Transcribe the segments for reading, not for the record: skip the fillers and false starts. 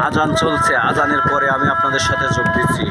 আজান চলছে, আজানের পরে আমি আপনাদের সাথে যোগ দিচ্ছি।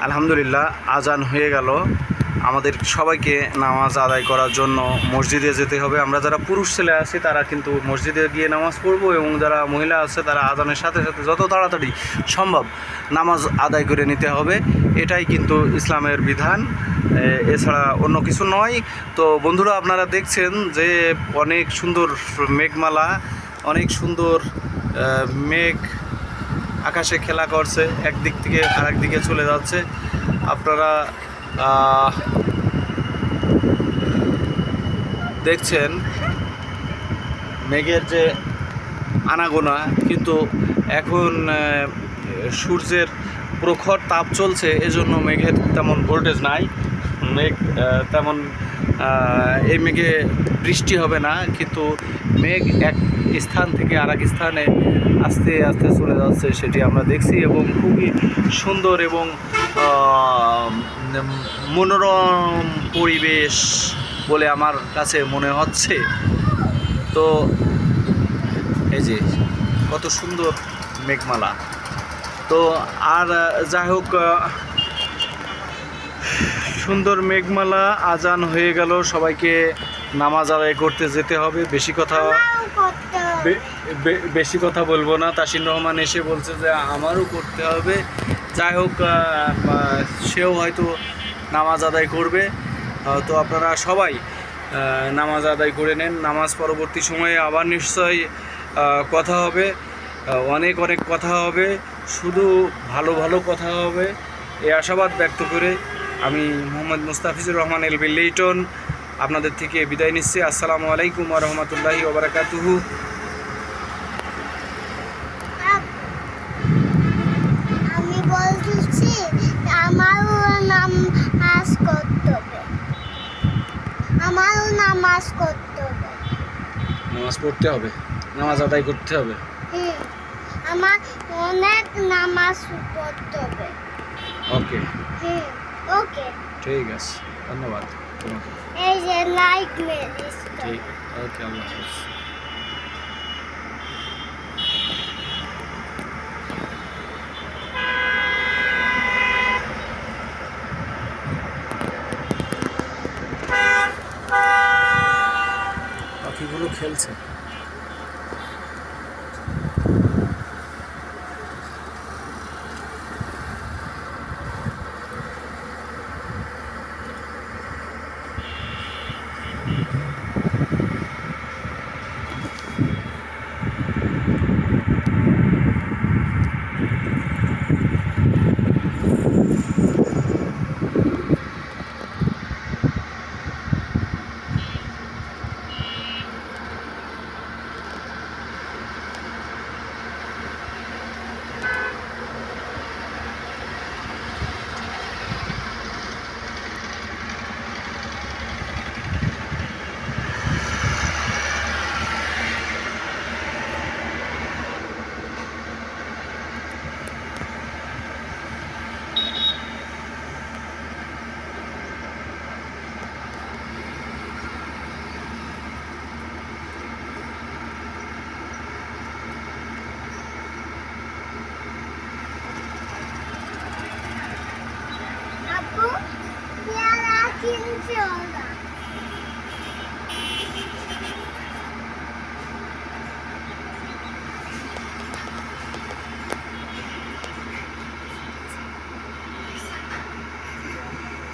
আলহামদুলিল্লাহ, আজান হয়ে গেল। আমাদের সবাইকে নামাজ আদায় করার জন্য মসজিদে যেতে হবে। আমরা যারা পুরুষ ছেলে আছি তারা কিন্তু মসজিদে গিয়ে নামাজ পড়বো, এবং যারা মহিলা আছে তারা আজানের সাথে সাথে যত তাড়াতাড়ি সম্ভব নামাজ আদায় করে নিতে হবে। এটাই কিন্তু ইসলামের বিধান, এছাড়া অন্য কিছু নয়। তো বন্ধুরা, আপনারা দেখছেন যে অনেক সুন্দর মেঘমালা, অনেক সুন্দর মেঘ আকাশে খেলা করছে, একদিক থেকে আরেক দিকে চলে যাচ্ছে। আপনারা দেখছেন মেঘের যে আনাগোনা, কিন্তু এখন সূর্যের প্রখর তাপ চলছে, এজন্য মেঘের তেমন ভোল্টেজ নাই। মেঘ তেমন এই মেঘে বৃষ্টি হবে না, কিন্তু মেঘ এক স্থান থেকে আরেক স্থানে আস্তে আস্তে চলে যাচ্ছে, সেটি আমরা দেখছি, এবং খুবই সুন্দর এবং মনোরম পরিবেশ বলে আমার কাছে মনে হচ্ছে। তো এই যে কত সুন্দর মেঘমালা। তো আর যাই হোক, সুন্দর মেঘমালা, আজান হয়ে গেল, সবাইকে নামাজ আদায় করতে যেতে হবে। বেশি কথা বলবো না। তাসিন রহমান এসে বলছে যে আমারও করতে হবে। যাই হোক, সেও হয়তো নামাজ আদায় করবে। তো আপনারা সবাই নামাজ আদায় করে নেন। নামাজ পরবর্তী সময়ে আবার নিশ্চয়ই কথা হবে, অনেক অনেক কথা হবে, শুধু ভালো ভালো কথা হবে, এই আশাবাদ ব্যক্ত করে আমি মোহাম্মদ মুস্তাফিজুর রহমান এলবি লিটন আপনাদের থেকে বিদায় নিচ্ছি। আসসালামু আলাইকুম ওয়া রাহমাতুল্লাহি ওয়া বারাকাতুহু। আমি বলছি আমারও নামাজ করতে হবে, আমারও নামাজ করতে হবে, নামাজ পড়তে হবে, নামাজ আদায় করতে হবে। আমার অনেক নামাজ পড়তে হবে। ওকে, ওকে, ঠিক আছে, ধন্যবাদ তোমাকে। এই যে লাইক মেরিস, ঠিক, ওকে, আল্লাহ হাফেজ। পাখিগুলো খেলছে। পেয়ারা কিনছে ওরা।